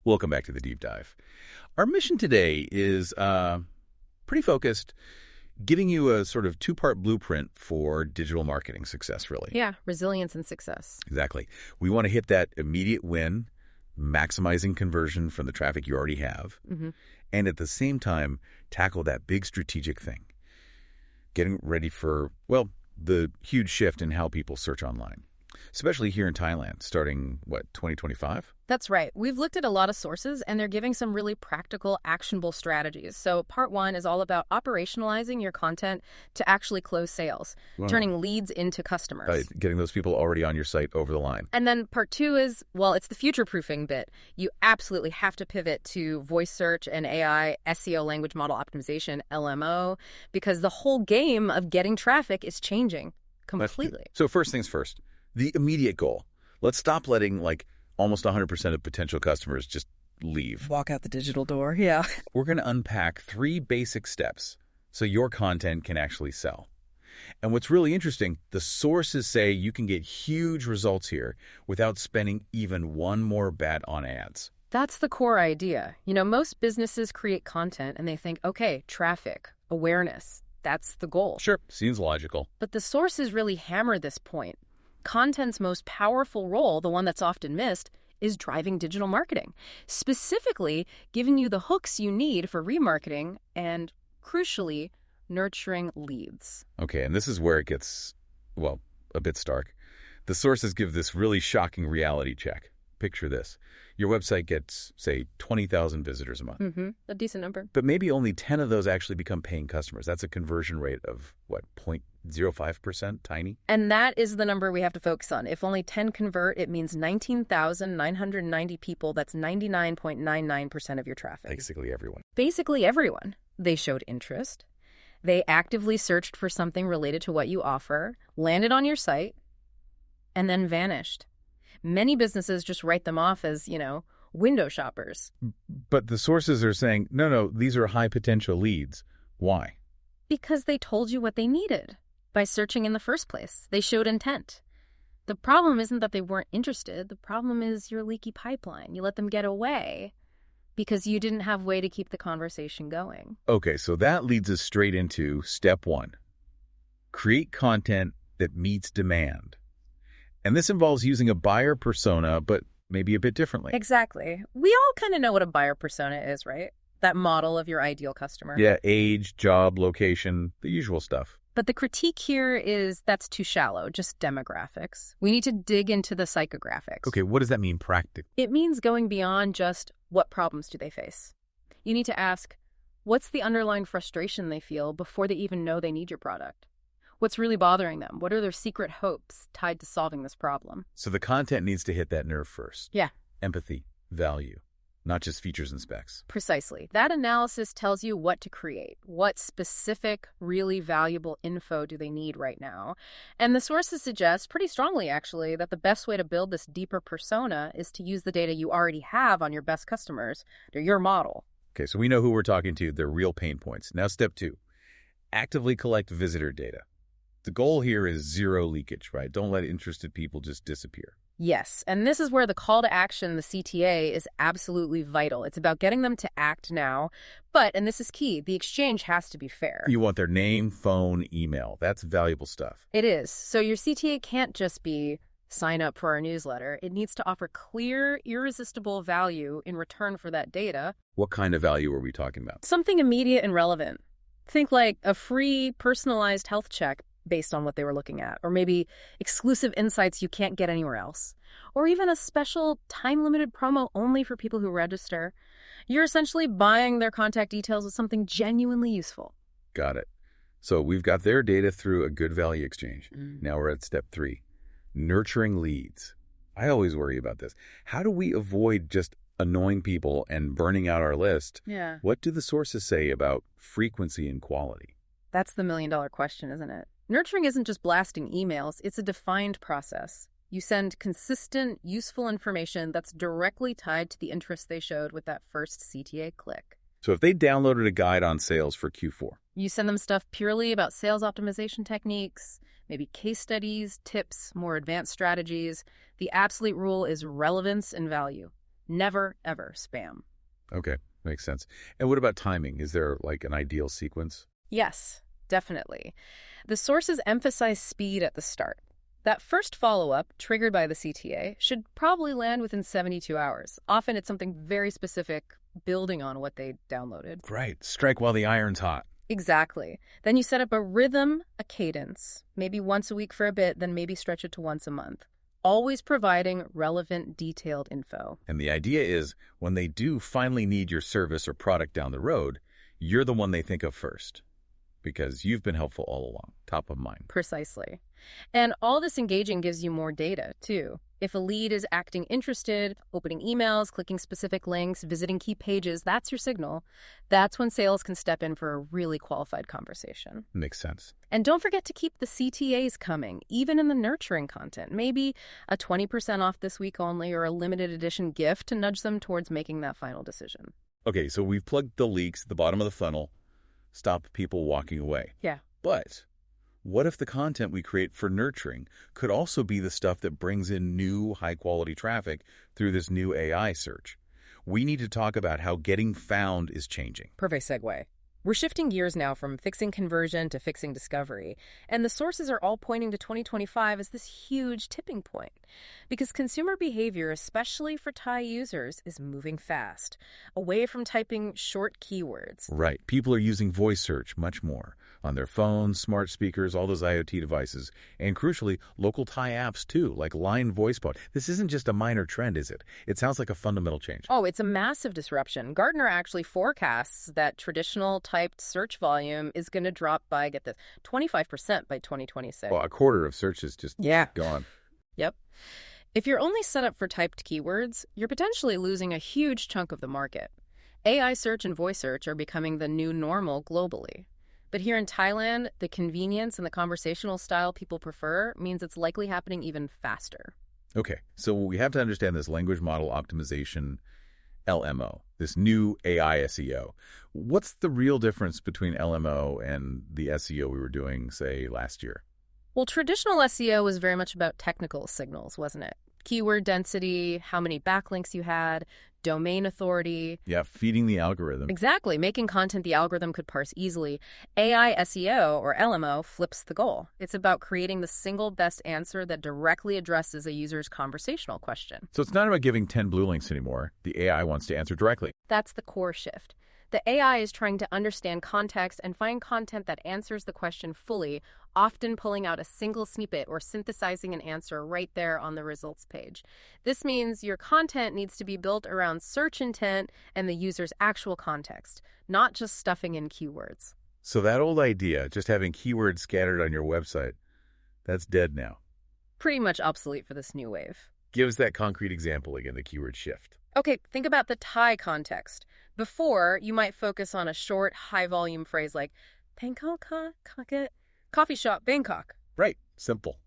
Welcome back to the Deep Dive. Our mission today is pretty focused, giving you a sort of two-part blueprint for digital marketing success, really. Yeah, resilience and success. Exactly. We want to hit that immediate win, maximizing conversion from the traffic you already have, and at the same time, tackle that big strategic thing, getting ready for, well, the huge shift in how people search online, especially here in Thailand, starting, 2025? That's right. We've looked at a lot of sources, and they're giving some really practical, actionable strategies. So part one is all about operationalizing your content to actually close sales, turning leads into customers. Getting those people already on your site over the line. And then part two is, well, it's the future-proofing bit. You absolutely have to pivot to voice search and AI SEO language model optimization, LMO, because the whole game of getting traffic is changing completely. So first things first, the immediate goal. Let's stop letting, almost 100% of potential customers just leave. Walk out the digital door, yeah. We're going to unpack 3 basic steps so your content can actually sell. And what's really interesting, the sources say you can get huge results here without spending even one more bat on ads. That's the core idea. Most businesses create content and they think, okay, traffic, awareness, that's the goal. Sure, seems logical. But the sources really hammer this point. Content's most powerful role, the one that's often missed, is driving digital marketing, specifically giving you the hooks you need for remarketing and, crucially, nurturing leads. Okay, and this is where it gets, a bit stark. The sources give this really shocking reality check. Picture this. Your website gets, say, 20,000 visitors a month. A decent number. But maybe only 10 of those actually become paying customers. That's a conversion rate of, 0.05%? Tiny? And that is the number we have to focus on. If only 10 convert, it means 19,990 people. That's 99.99% of your traffic. Basically everyone. Basically everyone. They showed interest. They actively searched for something related to what you offer, landed on your site, and then vanished. Many businesses just write them off as, window shoppers. But the sources are saying, no, these are high potential leads. Why? Because they told you what they needed by searching in the first place. They showed intent. The problem isn't that they weren't interested. The problem is your leaky pipeline. You let them get away because you didn't have a way to keep the conversation going. Okay, so that leads us straight into step 1. Create content that meets demand. And this involves using a buyer persona, but maybe a bit differently. Exactly. We all kind of know what a buyer persona is, right? That model of your ideal customer. Yeah, age, job, location, the usual stuff. But the critique here is that's too shallow, just demographics. We need to dig into the psychographics. Okay, what does that mean practically? It means going beyond just what problems do they face. You need to ask, what's the underlying frustration they feel before they even know they need your product? What's really bothering them? What are their secret hopes tied to solving this problem? So the content needs to hit that nerve first. Yeah. Empathy, value, not just features and specs. Precisely. That analysis tells you what to create. What specific, really valuable info do they need right now? And the sources suggest, pretty strongly actually, that the best way to build this deeper persona is to use the data you already have on your best customers. They're your model. Okay, so we know who we're talking to. They're real pain points. Now step 2, actively collect visitor data. The goal here is zero leakage, right? Don't let interested people just disappear. Yes, and this is where the call to action, the CTA, is absolutely vital. It's about getting them to act now. But, and this is key, the exchange has to be fair. You want their name, phone, email. That's valuable stuff. It is. So your CTA can't just be sign up for our newsletter. It needs to offer clear, irresistible value in return for that data. What kind of value are we talking about? Something immediate and relevant. Think like a free, personalized health check based on what they were looking at, or maybe exclusive insights you can't get anywhere else, or even a special time-limited promo only for people who register. You're essentially buying their contact details with something genuinely useful. Got it. So we've got their data through a good value exchange. Now we're at step 3, nurturing leads. I always worry about this. How do we avoid just annoying people and burning out our list? Yeah. What do the sources say about frequency and quality? That's the million-dollar question, isn't it? Nurturing isn't just blasting emails, it's a defined process. You send consistent, useful information that's directly tied to the interest they showed with that first CTA click. So if they downloaded a guide on sales for Q4, you send them stuff purely about sales optimization techniques, maybe case studies, tips, more advanced strategies. The absolute rule is relevance and value. Never, ever spam. Okay, makes sense. And what about timing? Is there like an ideal sequence? Yes, definitely. The sources emphasize speed at the start. That first follow-up, triggered by the CTA, should probably land within 72 hours. Often it's something very specific, building on what they downloaded. Right. Strike while the iron's hot. Exactly. Then you set up a rhythm, a cadence, maybe once a week for a bit, then maybe stretch it to once a month. Always providing relevant, detailed info. And the idea is when they do finally need your service or product down the road, you're the one they think of first because you've been helpful all along, top of mind. Precisely. And all this engaging gives you more data, too. If a lead is acting interested, opening emails, clicking specific links, visiting key pages, that's your signal. That's when sales can step in for a really qualified conversation. Makes sense. And don't forget to keep the CTAs coming, even in the nurturing content. Maybe a 20% off this week only or a limited edition gift to nudge them towards making that final decision. Okay, so we've plugged the leaks at the bottom of the funnel, stopped people walking away. Yeah. But what if the content we create for nurturing could also be the stuff that brings in new high-quality traffic through this new AI search? We need to talk about how getting found is changing. Perfect segue. We're shifting gears now from fixing conversion to fixing discovery, and the sources are all pointing to 2025 as this huge tipping point. Because consumer behavior, especially for Thai users, is moving fast, away from typing short keywords. Right. People are using voice search much more on their phones, smart speakers, all those IoT devices, and crucially, local Thai apps too, like Line Voice Pod. This isn't just a minor trend, is it? It sounds like a fundamental change. Oh, it's a massive disruption. Gartner actually forecasts that traditional typed search volume is going to drop by, get this, 25% by 2026. Well, a quarter of search is just gone. Yep. If you're only set up for typed keywords, you're potentially losing a huge chunk of the market. AI search and voice search are becoming the new normal globally. But here in Thailand, the convenience and the conversational style people prefer means it's likely happening even faster. Okay, so we have to understand this language model optimization, LMO, this new AI SEO. What's the real difference between LMO and the SEO we were doing, say, last year? Well, traditional SEO was very much about technical signals, wasn't it? Keyword density, how many backlinks you had, domain authority. Yeah, feeding the algorithm. Exactly, making content the algorithm could parse easily. AI SEO, or LMO, flips the goal. It's about creating the single best answer that directly addresses a user's conversational question. So it's not about giving 10 blue links anymore. The AI wants to answer directly. That's the core shift. The AI is trying to understand context and find content that answers the question fully, often pulling out a single snippet or synthesizing an answer right there on the results page. This means your content needs to be built around search intent and the user's actual context, not just stuffing in keywords. So that old idea, just having keywords scattered on your website, that's dead now. Pretty much obsolete for this new wave. Give us that concrete example again, the keyword shift. Okay, think about the Thai context. Before, you might focus on a short, high-volume phrase like Bangkok, coffee shop, Bangkok. Right, simple.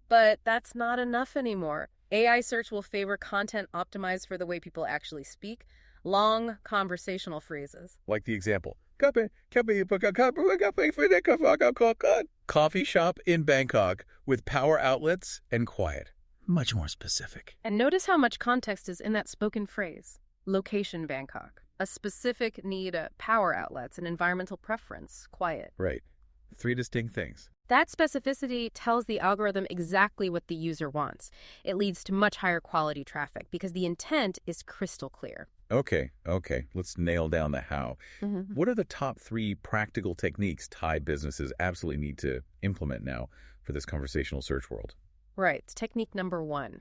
But that's not enough anymore. AI search will favor content optimized for the way people actually speak, long conversational phrases. Like the example. Coffee shop in Bangkok with power outlets and quiet. Much more specific. And notice how much context is in that spoken phrase. Location Bangkok. A specific need, power outlets, an environmental preference, quiet. Right. 3 distinct things. That specificity tells the algorithm exactly what the user wants. It leads to much higher quality traffic because the intent is crystal clear. Okay. Let's nail down the how. What are the top 3 practical techniques Thai businesses absolutely need to implement now for this conversational search world? Right. Technique number 1.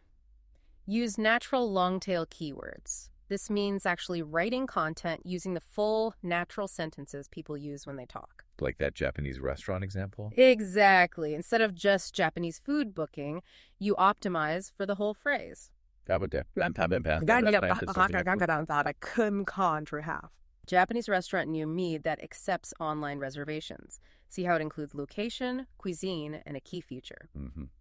Use natural long-tail keywords. This means actually writing content using the full, natural sentences people use when they talk. Like that Japanese restaurant example? Exactly. Instead of just Japanese food booking, you optimize for the whole phrase. Japanese restaurant near me that accepts online reservations. See how it includes location, cuisine, and a key feature.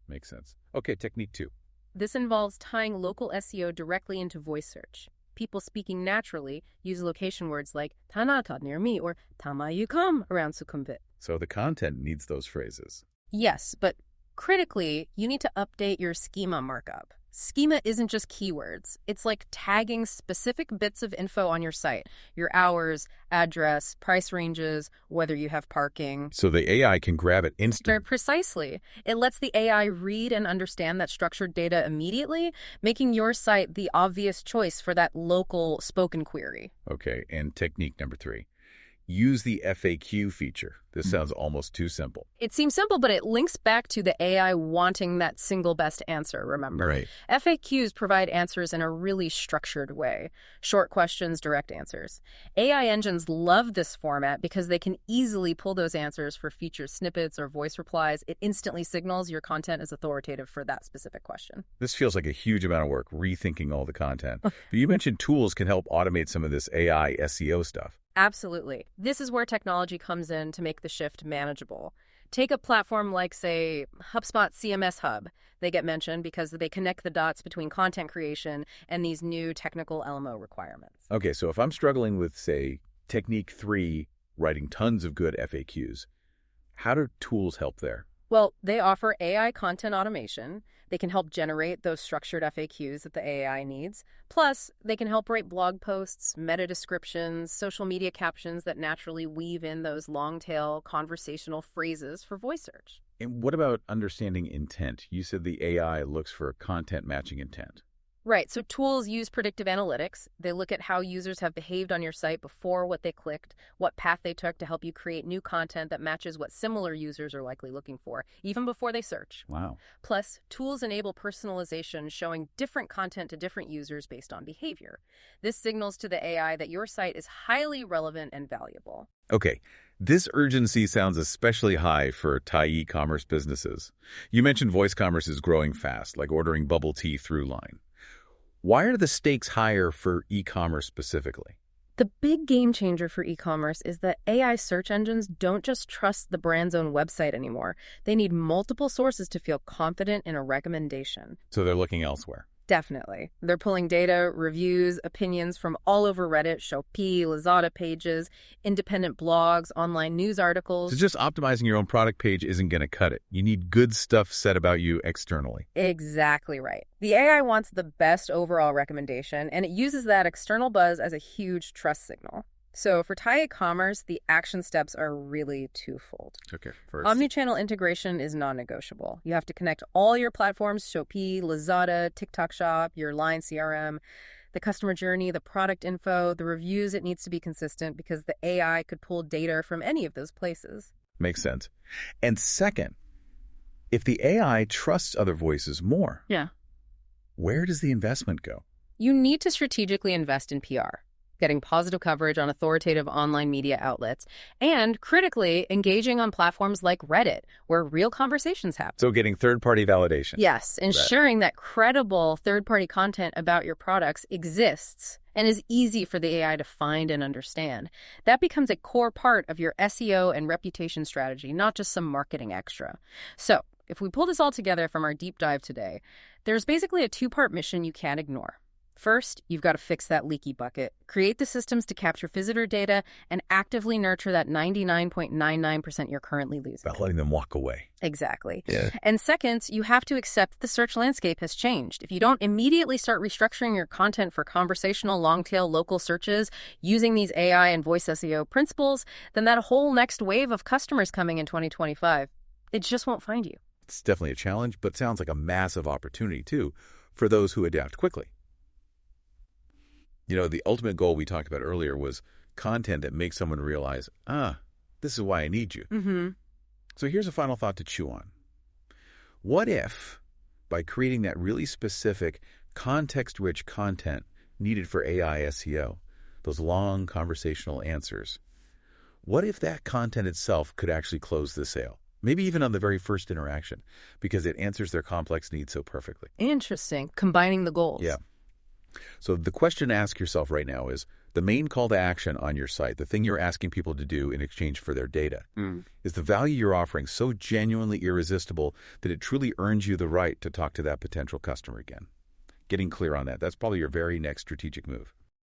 Makes sense. Okay, technique 2. This involves tying local SEO directly into voice search. People speaking naturally use location words like Tanata near me or Tamayukam around Sukhumvit. So the content needs those phrases. Yes, but critically, you need to update your schema markup. Schema isn't just keywords. It's like tagging specific bits of info on your site. Your hours, address, price ranges, whether you have parking. So the AI can grab it instantly. Precisely. It lets the AI read and understand that structured data immediately, making your site the obvious choice for that local spoken query. Okay, and technique number 3. Use the FAQ feature. This sounds almost too simple. It seems simple, but it links back to the AI wanting that single best answer, remember? Right. FAQs provide answers in a really structured way. Short questions, direct answers. AI engines love this format because they can easily pull those answers for feature snippets or voice replies. It instantly signals your content is authoritative for that specific question. This feels like a huge amount of work, rethinking all the content. But you mentioned tools can help automate some of this AI SEO stuff. Absolutely. This is where technology comes in to make the shift manageable. Take a platform like, say, HubSpot CMS Hub. They get mentioned because they connect the dots between content creation and these new technical LMO requirements. Okay, so if I'm struggling with, say, technique 3, writing tons of good FAQs, how do tools help there? Well, they offer AI content automation. They can help generate those structured FAQs that the AI needs. Plus, they can help write blog posts, meta descriptions, social media captions that naturally weave in those long-tail conversational phrases for voice search. And what about understanding intent? You said the AI looks for content matching intent. Right, so tools use predictive analytics. They look at how users have behaved on your site before what they clicked, what path they took to help you create new content that matches what similar users are likely looking for, even before they search. Wow. Plus, tools enable personalization, showing different content to different users based on behavior. This signals to the AI that your site is highly relevant and valuable. Okay, this urgency sounds especially high for Thai e-commerce businesses. You mentioned voice commerce is growing fast, like ordering bubble tea through line. Why are the stakes higher for e-commerce specifically? The big game changer for e-commerce is that AI search engines don't just trust the brand's own website anymore. They need multiple sources to feel confident in a recommendation. So they're looking elsewhere. Definitely. They're pulling data, reviews, opinions from all over Reddit, Shopee, Lazada pages, independent blogs, online news articles. So just optimizing your own product page isn't going to cut it. You need good stuff said about you externally. Exactly right. The AI wants the best overall recommendation, and it uses that external buzz as a huge trust signal. So for Thai e-commerce, the action steps are really twofold. Okay, first. Omnichannel integration is non-negotiable. You have to connect all your platforms, Shopee, Lazada, TikTok Shop, your Line CRM, the customer journey, the product info, the reviews. It needs to be consistent because the AI could pull data from any of those places. Makes sense. And second, if the AI trusts other voices more, where does the investment go? You need to strategically invest in PR. Getting positive coverage on authoritative online media outlets, and critically, engaging on platforms like Reddit, where real conversations happen. So getting third-party validation. Yes, ensuring that credible third-party content about your products exists and is easy for the AI to find and understand. That becomes a core part of your SEO and reputation strategy, not just some marketing extra. So, if we pull this all together from our deep dive today, there's basically a two-part mission you can't ignore. First, you've got to fix that leaky bucket, create the systems to capture visitor data, and actively nurture that 99.99% you're currently losing. About letting them walk away. Exactly. Yeah. And second, you have to accept the search landscape has changed. If you don't immediately start restructuring your content for conversational, long-tail local searches using these AI and voice SEO principles, then that whole next wave of customers coming in 2025, it just won't find you. It's definitely a challenge, but sounds like a massive opportunity, too, for those who adapt quickly. You know, the ultimate goal we talked about earlier was content that makes someone realize, this is why I need you. Mm-hmm. So here's a final thought to chew on. What if, by creating that really specific, context-rich content needed for AI SEO, those long conversational answers, what if that content itself could actually close the sale? Maybe even on the very first interaction, because it answers their complex needs so perfectly. Interesting. Combining the goals. Yeah. So the question to ask yourself right now is, the main call to action on your site, the thing you're asking people to do in exchange for their data, is the value you're offering so genuinely irresistible that it truly earns you the right to talk to that potential customer again? Getting clear on that, that's probably your very next strategic move.